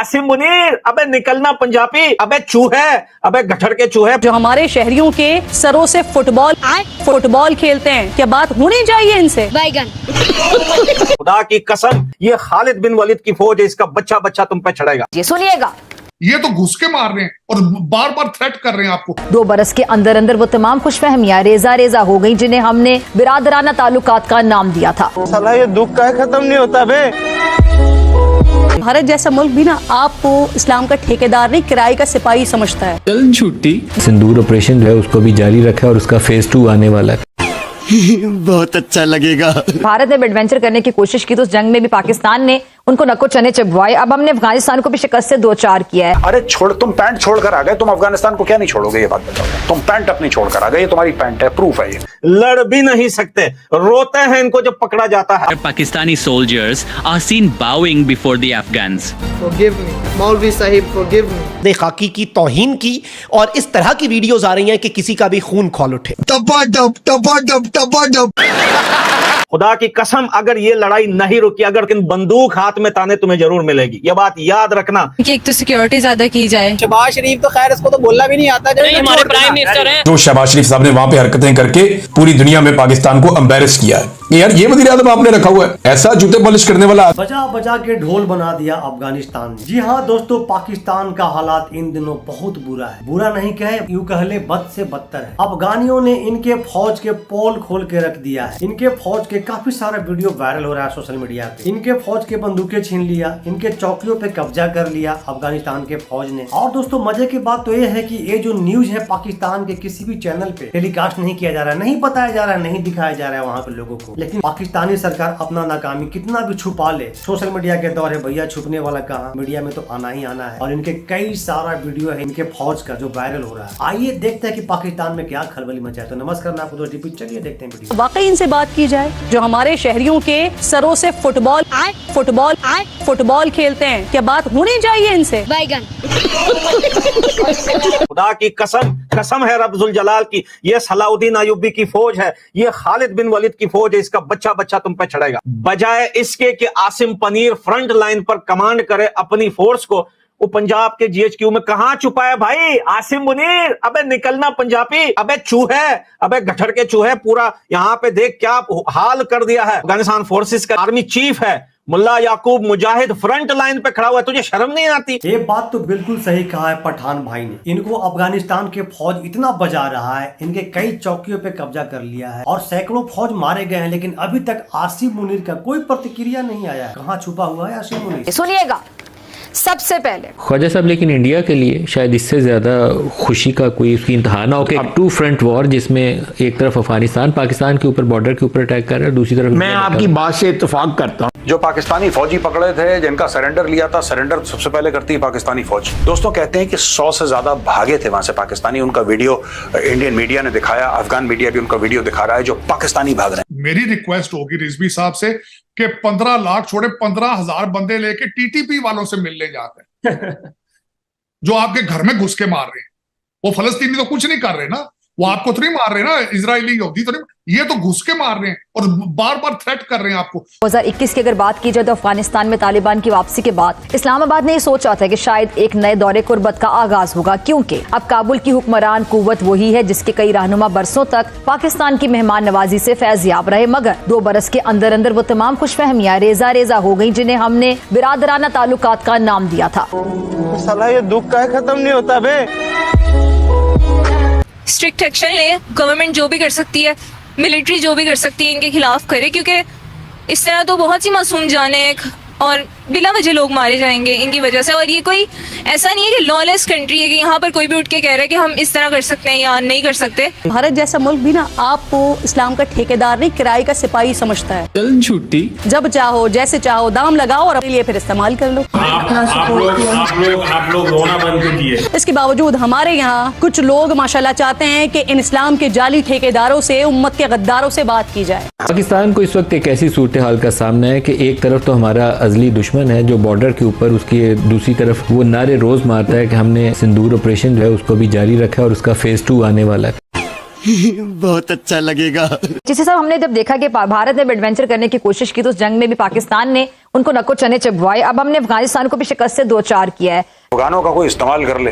आसिम मुनीर, अबे निकलना पंजाबी, अबे चूहे, अबे गठर के चूहे जो हमारे शहरियों के सरों से फुटबॉल खेलते हैं, क्या बात होनी चाहिए इनसे? बैगन। खुदा की कसम, ये खालिद बिन वलीद की फौज है, इसका बच्चा बच्चा तुम पे चढ़ेगा। ये सुनिएगा, ये तो घुस के मार रहे हैं और बार बार थ्रेट कर रहे हैं आपको। 2 बरस के अंदर अंदर वो तमाम खुशफहमियां रेजा रेजा हो गई जिन्हें हमने बिरादराना ताल्लुकात का नाम दिया था। साला ये दुख का खत्म नहीं होता बे। भारत जैसा मुल्क भी ना आपको इस्लाम का ठेकेदार नहीं, किराए का सिपाही समझता है। चल छुट्टी। सिंदूर ऑपरेशन जो है उसको भी जारी रखा है और उसका फेज 2 आने वाला है। बहुत अच्छा लगेगा। भारत ने एडवेंचर करने की कोशिश की तो उस जंग में भी पाकिस्तान ने उनको नक्को चने चबवाए। अब हमने अफगानिस्तान को भी शिकस्त से 2-4 किया है। अरे छोड़, तुम पैंट छोड़कर आ गए, तुम अफगानिस्तान को क्या नहीं छोड़ोगे? ये बात बताओ, तुम पैंट अपनी छोड़कर आ गए, ये तुम्हारी पैंट है, प्रूफ है। ये लड़ भी नहीं सकते, रोते हैं इनको जब पकड़ा जाता है। Pakistani soldiers are seen bowing before the Afghans. Forgive me, मौलवी साहिब, forgive me। खाकी की तौहीन की और इस तरह की वीडियोस आ रही हैं कि किसी का भी खून खौल उठे। खुदा की कसम, अगर ये लड़ाई नहीं रुकी, अगर इन बंदूक हाथ में ताने तुम्हें जरूर मिलेगी, ये बात याद रखना। कि एक तो सिक्योरिटी ज्यादा की जाए। शहबाज शरीफ तो खैर इसको तो बोलना भी नहीं आता, हमारे प्राइम मिनिस्टर हैं। जो शहबाज शरीफ साहब ने वहां पे हरकतें करके पूरी दुनिया में पाकिस्तान को एम्बैरेस किया है, यार ये वज़ीर आज़म आपने रखा हुआ है, ऐसा जूते पॉलिश करने वाला। बजा बजा के ढोल बना दिया अफगानिस्तान ने। जी हाँ दोस्तों, पाकिस्तान का हालात इन दिनों बहुत बुरा है। बुरा नहीं कहे, यूं कह ले बद से बदतर है। अफगानियों ने इनके फौज के पोल खोल के रख दिया है। इनके फौज के काफी सारा वीडियो वायरल हो रहा है सोशल मीडिया पे। इनके फौज के बंदूकें छीन लिया, इनके चौकियों पे कब्जा कर लिया अफगानिस्तान के फौज ने। और दोस्तों मजे की बात तो ये है कि ये जो न्यूज है पाकिस्तान के किसी भी चैनल पे टेलीकास्ट नहीं किया जा रहा है, नहीं बताया जा रहा है, नहीं दिखाया जा रहा है वहाँ पे लोगों को। लेकिन पाकिस्तानी सरकार अपना नाकामी कितना भी छुपा ले, सोशल मीडिया के दौर है भैया, छुपने वाला कहाँ, मीडिया में तो आना ही आना है। और इनके कई सारा वीडियो है इनके फौज का जो वायरल हो रहा है। आइए देखते हैं कि पाकिस्तान में क्या खलबली मचा है। तो नमस्कार, मैं आपको दोस्त दीपिक, चलिए देखते हैं वीडियो। वाकई इनसे बात की जाए, जो हमारे शहरियों के सरों से फुटबॉल खेलते हैं, क्या बात होनी चाहिए इनसे? बैगन। खुदा की कसम, कसम है रब्बुल जलाल की, ये सलाउद्दीन अय्यूबी की फौज है, ये खालिद बिन वलीद की फौज है, इसका बच्चा बच्चा तुम पे चढ़ेगा। बजाय इसके कि आसिम पनीर फ्रंट लाइन पर कमांड करे अपनी फोर्स को, वो पंजाब के जीएचक्यू में कहां छुपा है भाई? आसिम मुनीर, अबे निकलना पंजाबी, अबे चूहे, अबे गठर के चूहे, पूरा यहाँ पे देख क्या हाल कर दिया है। अफगानिस्तान फोर्सेस का आर्मी चीफ है मुल्ला याकूब मुजाहिद, फ्रंट लाइन पे खड़ा हुआ है, तुझे शर्म नहीं आती? ये बात तो बिल्कुल सही कहा है पठान भाई ने। इनको अफगानिस्तान के फौज इतना बजा रहा है, इनके कई चौकियों पे कब्जा कर लिया है और सैकड़ों फौज मारे गए हैं, लेकिन अभी तक आसिम मुनीर का कोई प्रतिक्रिया नहीं आया है। कहाँ छुपा हुआ है आसिम मुनीर? सुनिएगा, सबसे पहले ख्वाजा साहब, लेकिन इंडिया के लिए शायद इससे ज्यादा खुशी का कोई उसकी इंतहा ना हो कि अब 2 फ्रंट वॉर, जिसमें एक तरफ अफगानिस्तान पाकिस्तान के ऊपर बॉर्डर के ऊपर अटैक कर रहा है, दूसरी तरफ मैं आपकी बात से इत्तेफाक करता हूँ। जो पाकिस्तानी फौजी पकड़े थे, जिनका सरेंडर लिया था, सरेंडर सबसे पहले करती है पाकिस्तानी फौज। दोस्तों कहते हैं कि 100 से ज्यादा भागे थे वहां से पाकिस्तानी। उनका वीडियो इंडियन मीडिया ने दिखाया, अफगान मीडिया भी उनका वीडियो दिखा रहा है, जो पाकिस्तानी भाग रहे हैं। मेरी रिक्वेस्ट होगी रिजवी साहब से कि 15 लाख छोड़े 15,000 बंदे लेके टीटीपी वालों से मिलने जाते हैं जो आपके घर में घुस के मार रहे हैं। वो फलस्तीनी तो कुछ नहीं कर रहे ना, वो आपको तो नहीं मार रहे ना, इजरायली यहूदी तो नहीं, ये तो घुस के मार रहे हैं और बार बार थ्रेट कर रहे हैं आपको। 2021 की अगर बात की जाए तो अफगानिस्तान में तालिबान की वापसी के बाद इस्लामाबाद ने ये सोचा था कि शायद एक नए दौरे कुर्बत का आगाज होगा, क्योंकि अब काबुल की हुक्मरान कुव्वत वही है जिसके कई रहनुमा बरसों तक पाकिस्तान की मेहमान नवाजी से फैज़याब रहे। मगर 2 बरस के अंदर अंदर वो तमाम खुशफहमियां रेजा रेजा हो गई जिन्हें हमने बिरादराना ताल्लुकात का नाम दिया था। साला ये दुख का खत्म नहीं होता बे। स्ट्रिक्ट एक्शन ले, गवर्नमेंट जो भी कर सकती है, मिलिट्री जो भी कर सकती है इनके खिलाफ करे, क्योंकि इस तरह तो बहुत सी मासूम जानें और बिला वजह लोग मारे जाएंगे इनकी वजह से। और ये कोई ऐसा नहीं है कि लॉलेस कंट्री है कि यहाँ पर कोई भी उठ के कह रहा है कि हम इस तरह कर सकते हैं या नहीं कर सकते। भारत जैसा मुल्क भी ना आपको इस्लाम का ठेकेदार नहीं, किराए का सिपाही समझता है। चल छुट्टी। जब चाहो जैसे चाहो दाम लगाओ और अपने लिए फिर इस्तेमाल कर लो। आप लोग रोना बंद कीजिए। इसके बावजूद हमारे यहाँ कुछ लोग माशाल्लाह चाहते हैं कि इन इस्लाम के जाली ठेकेदारों से, उम्मत के गद्दारों से बात की जाए। पाकिस्तान को इस वक्त एक ऐसी सूरत हाल का सामना है कि एक तरफ तो हमारा अजली दुश्मन है जो बॉर्डर के ऊपर, उसकी दूसरी तरफ वो नारे रोज मारता है कि हमने सिंदूर ऑपरेशन जो है उसको भी जारी रखा है और उसका फेज 2 आने वाला है। बहुत अच्छा लगेगा। जिसे साहब हमने जब देखा कि भारत ने एडवेंचर करने की कोशिश की तो उस जंग में भी पाकिस्तान ने उनको नको चने चबवाए। अब हमने अफगानिस्तान को भी शिकस्त से 2-4 किया है। अफगानों का कोई इस्तेमाल कर ले,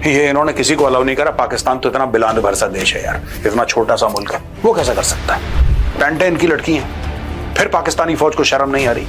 ये इन्होंने किसी को अलाउ नहीं करा। पाकिस्तान तो इतना बिलान भर सा देश है यार, इतना छोटा सा मुल्क है, वो कैसा कर सकता है? पैंटें इनकी लटकी हैं, फिर पाकिस्तानी फौज को शर्म नहीं आ रही,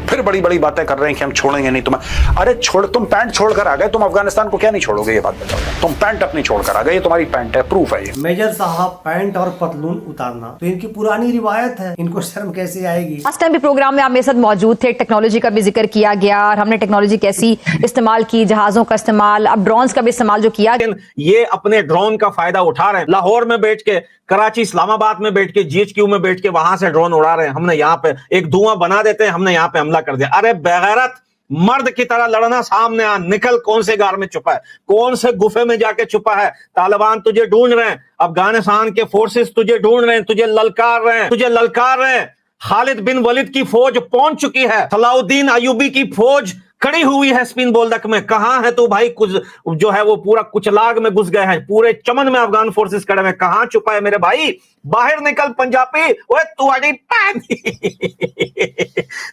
फिर बड़ी बड़ी बातें कर रहे हैं कि हम छोड़ेंगे नहीं तुम्हें। अरे छोड़, तुम पैंट छोड़कर आ गए, तुम अफगानिस्तान को क्या नहीं छोड़ोगे? ये बात बताओ, तुम पैंट अपनी छोड़कर आ गए, ये तुम्हारी पैंट है, प्रूफ है ये। मेजर साहब पैंट और पतलून उतारना तो इनकी पुरानी रिवायत है, इनको शर्म कैसे आएगी? लास्ट टाइम भी प्रोग्राम में आप मेरे साथ मौजूद थे, टेक्नोलॉजी का भी जिक्र किया गया और हमने टेक्नोलॉजी कैसी इस्तेमाल की, जहाजों का इस्तेमाल, अब ड्रोन्स का भी इस्तेमाल जो किया। ये अपने ड्रोन का फायदा उठा रहे हैं। लाहौर में बैठ के, कराची, इस्लामाबाद में बैठ के, GHQ में बैठ के वहां से ड्रोन उड़ा रहे हैं। हमने यहाँ पे एक धुआं बना देते हैं, हमने यहाँ पे हमला कर दिया। अरे बेगैरत, मर्द की तरह लड़ना, सामने आ, निकल। कौन से गार में छुपा है, कौन से गुफे में जाके छुपा है? तालिबान तुझे ढूंढ रहे हैं, अफगानिस्तान के फोर्सेस तुझे ढूंढ रहे हैं, तुझे ललकार रहे हैं, तुझे ललकार रहे हैं। खालिद बिन वलीद की फौज पहुंच चुकी है, सलाउद्दीन अयूबी की फौज खड़ी हुई है स्पिन बोल्दक में। कहां है तू भाई? कुछ जो है वो पूरा कुचलाग में घुस गए हैं, पूरे चमन में अफगान फोर्सेस खड़े हैं। कहां छुपा है मेरे भाई? बाहर निकल पंजाबी, ओए तू आड़ी पैन।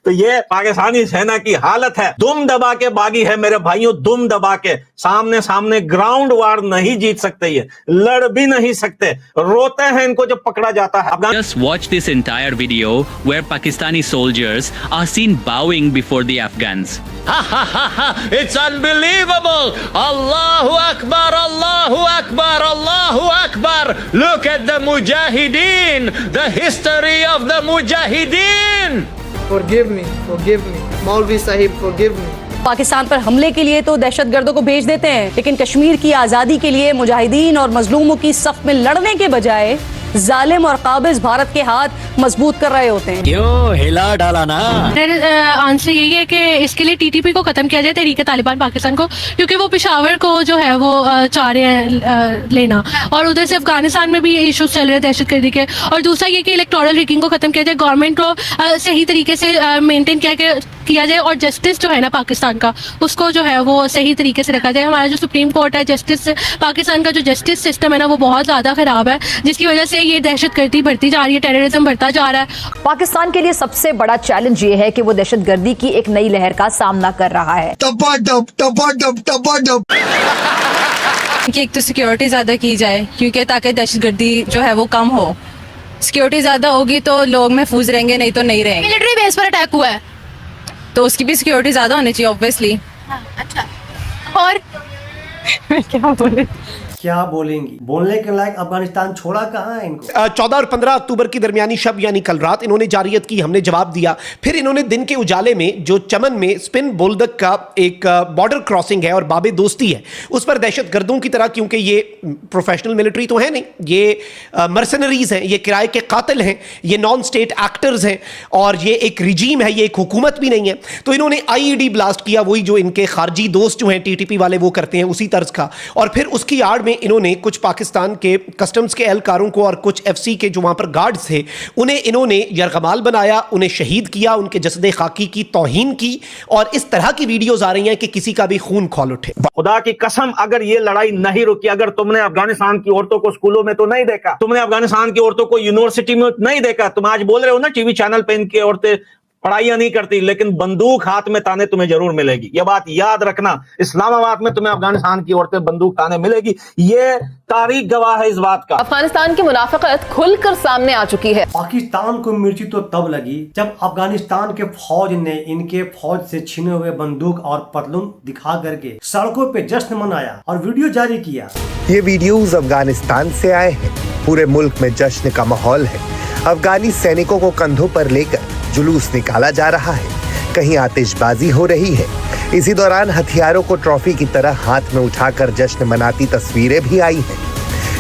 तो ये पाकिस्तानी सेना की हालत है, दुम दबा के बागी है मेरे भाइयों, दुम दबा के। सामने सामने ग्राउंड वार नहीं जीत सकते, ये लड़ भी नहीं सकते, रोते हैं इनको जब पकड़ा जाता है। Just watch this entire video where Pakistani soldiers are seen bowing before the Afghans. It's unbelievable! Allahu Akbar, Allahu Akbar, Allahu Akbar! Look at the Mujahideen! The history of the Mujahideen! Forgive me, Maulvi Sahib, forgive me. Pakistan पर हमले के लिए तो दहशतगर्दों को भेज देते हैं, लेकिन कश्मीर की आज़ादी के लिए मुजाहिदीन और मजलूमों की सफ में लड़ने के बजाय जालिम और काबिज भारत के हाथ मजबूत कर रहे होते हैं। क्यों हिला डाला ना? आंसर यही है कि इसके लिए TTP को खत्म किया जाए, तहरीक तालिबान पाकिस्तान को, क्योंकि वो पेशावर को जो है वो चाह रहे हैं लेना, और उधर से अफगानिस्तान में भी ये इशूज चल रहे हैं दहशतगर्दी के। और दूसरा ये कि इलेक्टोरल रिगिंग को खत्म किया जाए, गवर्नमेंट को सही तरीके से मेंटेन किया जाए, और जस्टिस जो है ना पाकिस्तान का, उसको जो है वो सही तरीके से रखा जाए। हमारा जो सुप्रीम कोर्ट है, जस्टिस पाकिस्तान का जो जस्टिस सिस्टम है ना, वो बहुत ज्यादा खराब है, जिसकी वजह से ये दहशतगर्दी बढ़ती जा रही है, टेररिज्म बढ़ता जा रहा है। पाकिस्तान के लिए सबसे बड़ा चैलेंज ये है कि वो दहशतगर्दी की एक नई लहर का सामना कर रहा है। कि एक तो सिक्योरिटी ज्यादा की जाए, क्योंकि ताकि दहशतगर्दी जो है वो कम हो। सिक्योरिटी ज्यादा होगी तो लोग महफूज रहेंगे, नहीं तो नहीं रहेंगे। मिलिट्री बेस पर अटैक हुआ है तो उसकी भी सिक्योरिटी ज्यादा होनी चाहिए ऑब्वियसली। अच्छा, और क्या बोलेंगी? बोलने के लायक अफगानिस्तान छोड़ा कहाँ है इनको? 14 और 15 अक्टूबर की दरमियानी शब यानी कल रात इन्होंने जारियत की, हमने जवाब दिया। फिर इन्होंने दिन के उजाले में जो चमन में स्पिन बोल्दक का एक बॉर्डर क्रॉसिंग है और बाबे दोस्ती है, उस पर दहशतगर्दों की तरह, क्योंकि ये प्रोफेशनल मिलिट्री तो है नहीं, ये मर्सनरीज हैं, ये किराए के कातिल हैं, ये नॉन स्टेट एक्टर्स हैं, और ये एक रिजीम है, ये एक हुकूमत भी नहीं है। तो इन्होंने IED ब्लास्ट किया, वही जो इनके खारजी दोस्त जो हैं TTP वाले वो करते हैं, उसी तर्ज का। और फिर उसकी आड़ में इन्होंने कुछ पाकिस्तान के कस्टम्स के एहलकारों को और कुछ FC के जो वहां पर गार्ड्स थे उन्हें इन्होंने यरगमाल बनाया, उन्हें शहीद किया, उनके जसदे खाकी की तौहीन की, और इस तरह की वीडियोस आ रही हैं कि किसी का भी खून खौल उठे। खुदा की कसम, अगर ये लड़ाई नहीं रुकी, अगर तुमने अफगानिस्तान की औरतों को स्कूलों में तो नहीं देखा, तुमने अफगानिस्तान की औरतों को यूनिवर्सिटी में नहीं देखा, तुम आज बोल रहे हो ना टीवी चैनल पे इनकी औरतें पढ़ाइयां नहीं करती, लेकिन बंदूक हाथ में ताने तुम्हें जरूर मिलेगी। यह बात याद रखना, इस्लामाबाद में तुम्हें अफगानिस्तान की औरतें बंदूक ताने मिलेगी, ये तारीख गवाह है इस बात का। अफगानिस्तान की मुनाफिकत खुलकर सामने आ चुकी है। पाकिस्तान को मिर्ची तो तब लगी जब अफगानिस्तान के फौज ने इनके फौज से छीने हुए बंदूक और पतलून दिखा करके सड़कों पे जश्न मनाया और वीडियो जारी किया। ये वीडियोस अफगानिस्तान से आए हैं, पूरे मुल्क में जश्न का माहौल है। अफगानी सैनिकों को कंधों पर लेकर जुलूस निकाला जा रहा है, कहीं आतिशबाजी हो रही है। इसी दौरान हथियारों को ट्रॉफी की तरह हाथ में उठाकर जश्न मनाती तस्वीरें भी आई हैं।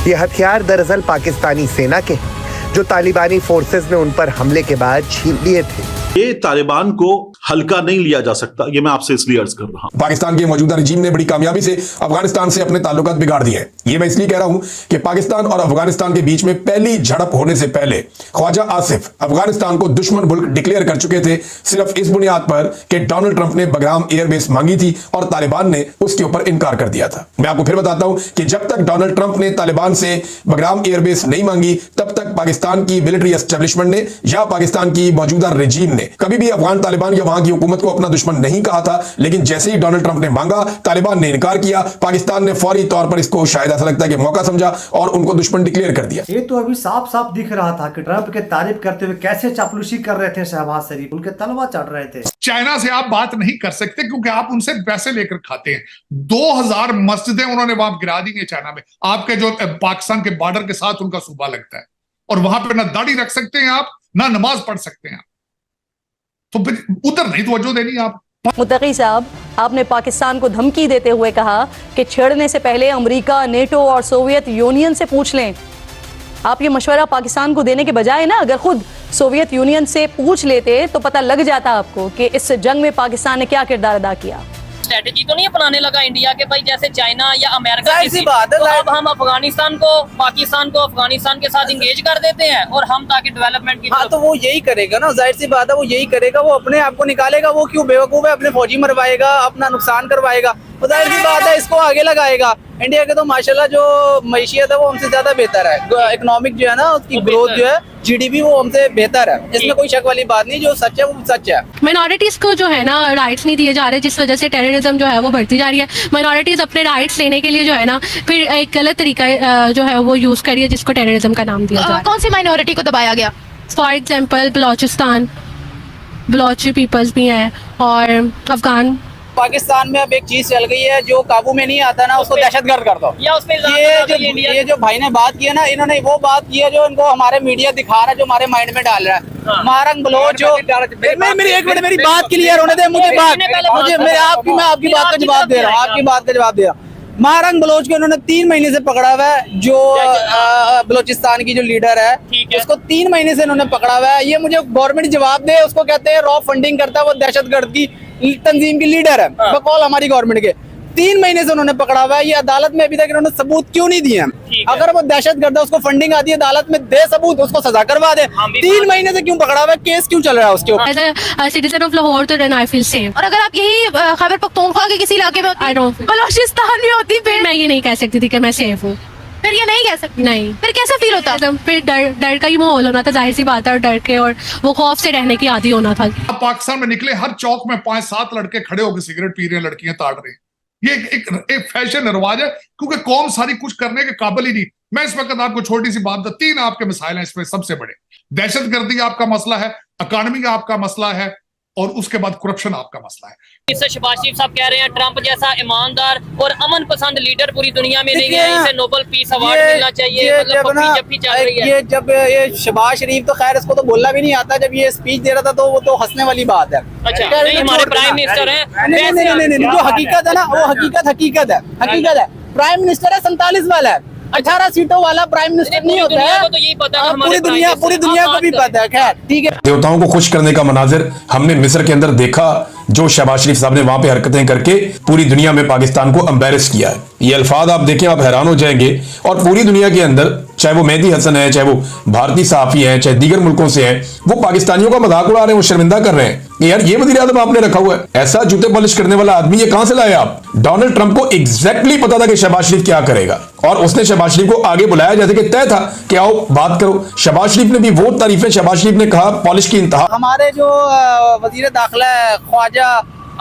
ये हथियार दरअसल पाकिस्तानी सेना के हैं, जो तालिबानी फोर्सेस ने उन पर हमले के बाद छीन लिए थे। ये तालिबान को हल्का नहीं लिया जा सकता, ये मैं आपसे इसलिए अर्ज कर रहा हूं। पाकिस्तान के मौजूदा रजीम ने बड़ी कामयाबी से अफगानिस्तान से अपने ताल्लुकात बिगाड़ दिए हैं। ये मैं इसलिए कह रहा हूं कि पाकिस्तान और अफगानिस्तान के बीच में पहली झड़प होने से पहले ख्वाजा आसिफ अफगानिस्तान को दुश्मन मुल्क डिक्लेयर कर चुके थे, सिर्फ इस बुनियाद पर कि डोनाल्ड ट्रंप ने बगराम एयरबेस मांगी थी और तालिबान ने उसके ऊपर इनकार कर दिया था। मैं आपको फिर बताता हूं कि जब तक डोनाल्ड ट्रंप ने तालिबान से बगराम एयरबेस नहीं मांगी, तब तक पाकिस्तान की मिलिट्री एस्टेब्लिशमेंट ने या पाकिस्तान की मौजूदा रजीम ने कभी भी अफगान तालिबान या वहां की हुकूमत को अपना दुश्मन नहीं कहा था। लेकिन जैसे ही डोनाल्ड ट्रंप ने मांगा, तालिबान ने इनकार किया, पाकिस्तान ने फौरी तौर पर इसको शायद ऐसा लगता है कि मौका समझा और उनको दुश्मन डिक्लेयर कर दिया। ये तो अभी साफ साफ दिख रहा था कि ट्रंप के तारीफ करते हुए कैसे चापलूसी कर रहे थे शहबाज शरीफ, उनके तलवा चढ़ रहे थे। चाइना से आप बात नहीं कर सकते क्योंकि आप उनसे पैसे लेकर खाते हैं। 2000 मस्जिदें उन्होंने वहां गिरा दी है चाइना में, आपके जो पाकिस्तान के बॉर्डर के साथ उनका सूबा लगता है, और वहां पे ना दाढ़ी रख सकते हैं आप, ना नमाज पढ़ सकते हैं आप, तो फिर उधर नहीं तवज्जो देनी आप। मुत्तकी साहब, आपने पाकिस्तान को धमकी देते हुए कहा कि छेड़ने से पहले अमेरिका, नेटो और सोवियत यूनियन से पूछ लें। आप ये मशवरा पाकिस्तान को देने के बजाय ना अगर खुद सोवियत यूनियन से पूछ लेते तो पता लग जाता आपको कि इस जंग में पाकिस्तान ने क्या किरदार अदा किया। स्ट्रेटेजी तो नहीं अपनाने लगा इंडिया के भाई, जैसे चाइना या अमेरिका सी बात है, तो अब हम अफगानिस्तान को अफगानिस्तान के साथ इंगेज कर देते हैं और हम ताकि डेवलपमेंट की तो वो यही करेगा ना, जाहिर सी बात है वो यही करेगा, वो अपने आप को निकालेगा, वो क्यों बेवकूफ है, अपने फौजी मरवाएगा, अपना नुकसान करवाएगा, तो जाहिर सी बात है इसको आगे लगाएगा। इंडिया के तो माशाल्लाह जो मईशियत है वो हमसे ज्यादा बेहतर है, इकोनॉमिक जो है ना उसकी ग्रोथ जो है, जीडीपी वो हमसे बेहतर है, इसमें कोई शक वाली बात नहीं, जो सच है वो सच है। माइनॉरिटीज को जो है ना राइट्स नहीं दिए जा रहे, जिस वजह से टेररिज्म जो है वो बढ़ती जा रही है। माइनॉरिटीज अपने राइट्स लेने के लिए जो है ना फिर एक गलत तरीका जो है वो यूज करिए, जिसको टेररिज्म का नाम दिया जा रहा है। कौन सी माइनॉरिटी को दबाया गया? For example Balochistan, Balochi peoples भी हैं और अफगान। पाकिस्तान में अब एक चीज चल गई है, जो काबू में नहीं आता ना उसको दहशतगर्द कर दो। ये जो भाई ने बात की है ना, इन्होंने वो बात की है जो इनको हमारे मीडिया दिखा रहा है, जो हमारे माइंड में डाल रहा है। मारंग बलोच जो मेरी एक मिनट मेरी बात क्लियर होने दे, मुझे मैं आपकी बात का जवाब दे रहा हूँ, आपकी बात का जवाब दे रहा हूँ। महारंग बलोच को इन्होंने 3 महीने से पकड़ा हुआ है, जो बलोचिस्तान की जो लीडर है उसको 3 महीने से इन्होंने पकड़ा हुआ है। ये मुझे गवर्नमेंट जवाब दे, उसको कहते हैं रॉ फंडिंग करता है, वो दहशतगर्द की तंजीम की लीडर है बकौल हमारी गवर्नमेंट के। 3 महीने से उन्होंने पकड़ा हुआ है, ये अदालत में अभी तक इन्होंने सबूत क्यों नहीं दिए? अगर वो दहशतगर्द है, उसको फंडिंग आती है, अदालत में दे सबूत, उसको सजा करवा दे। 3 महीने से क्यों पकड़ा हुआ है, केस क्यों चल रहा है उसके ऊपर? सिटीजन ऑफ लाहौर तो देन आई फील सेफ। और अगर आप यही खैबर पख्तूनख्वा के किसी इलाके में आई डोंट बलोचिस्तान में होती, फिर मैं ये नहीं कह सकती थी कि मैं सेफ हूँ। फिर ये नहीं कह सकती, नहीं। फिर कैसा फील होता है? फिर डर का ही माहौल होना था, जाहिर सी बात है, और डर के और वो खौफ से रहने की आदी होना था। अब पाकिस्तान में निकले हर चौक में 5-7 लड़के खड़े होकर सिगरेट पी रहे हैं, लड़कियां ताड़ रही हैं। ये एक फैशन रिवाज है, क्योंकि कौम सारी कुछ करने के काबिल ही नहीं। मैं इस वक्त आपको छोटी सी बात, 3 आपके मसाइल हैं इसमें सबसे बड़े। दहशतगर्दी आपका मसला है, इकॉनमी आपका मसला है, और उसके बाद करप्शन आपका मसला है। इससे शहबाज शरीफ साहब कह रहे हैं ट्रंप जैसा ईमानदार और अमन पसंद लीडर पूरी दुनिया में नहीं है, इसे नोबेल पीस अवार्ड मिलना चाहिए। जब ये शहबाज शरीफ तो खैर इसको तो बोलना भी नहीं आता, जब ये स्पीच दे रहा था तो वो तो हंसने वाली बात है। अच्छा, नहीं हमारे प्राइम मिनिस्टर है, नहीं जो हकीकत है ना वो हकीकत है। प्राइम मिनिस्टर है 47 वाला है, 18 सीटों वाला प्राइम मिनिस्टर नहीं होता है, तो यही पता है, पूरी दुनिया को भी पता है। खैर ठीक है। देवताओं को खुश करने का मनाजिर हमने मिस्र के अंदर देखा, जो शहबाज शरीफ साहब ने वहां पे हरकतें करके पूरी दुनिया में पाकिस्तान को एम्बैरेस किया है। ये अल्फाज आप देखें, आप हैरान हो जाएंगे। और पूरी दुनिया के अंदर, चाहे वो मेहदी हसन है, चाहे वो भारतीय सहाफी हैं, चाहे दीगर मुल्कों से हैं, वो पाकिस्तानियों का मजाक उड़ा रहे हैं, वो शर्मिंदा कर रहे हैं। यार ये वज़ीर आज़म आपने रखा हुआ है, ऐसा जूते पॉलिश करने वाला आदमी ये कहां से लाए आप? डोनाल्ड ट्रंप को एग्जैक्टली पता था कि शहबाज शरीफ क्या करेगा, और उसने शहबाज शरीफ को आगे बुलाया, जैसे कि तय था कि आओ बात करो। शहबाज शरीफ ने भी वो तारीफें, शहबाज शरीफ ने कहा पॉलिश की इंतहा। हमारे जो वजीर दाखिला है ख्वाजा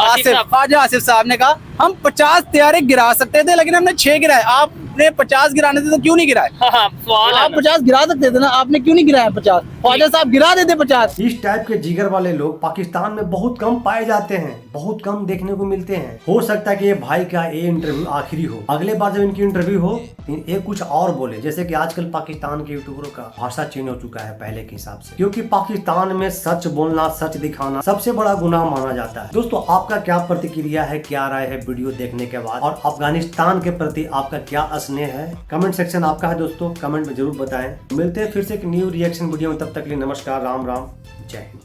आसिफ साहब ने कहा हम 50 तैयारे गिरा सकते थे, लेकिन हमने 6 गिराए। आपने 50 गिराने थे तो क्यों नहीं गिराए? आप 50 गिरा सकते थे ना, आपने क्यों नहीं गिराया 50? ख्वाजा साहब गिरा देते 50। इस टाइप के जिगर वाले लोग पाकिस्तान में बहुत कम पाए जाते हैं, बहुत कम देखने को मिलते हैं। हो सकता है कि ये भाई का ये इंटरव्यू आखिरी हो, अगले बार जब इनकी इंटरव्यू हो ये कुछ और बोले। जैसे कि आजकल पाकिस्तान के यूट्यूबरों का भाषा चेंज हो चुका है पहले के हिसाब से, क्योंकि पाकिस्तान में सच बोलना, सच दिखाना सबसे बड़ा गुनाह माना जाता है। दोस्तों आपका क्या प्रतिक्रिया है, क्या राय है वीडियो देखने के बाद, और अफगानिस्तान के प्रति आपका क्या स्नेह है? कमेंट सेक्शन आपका है दोस्तों, कमेंट में जरूर बताएं। मिलते हैं फिर से एक न्यू रिएक्शन वीडियो में, तब तक के लिए नमस्कार, राम राम, जय हिंद।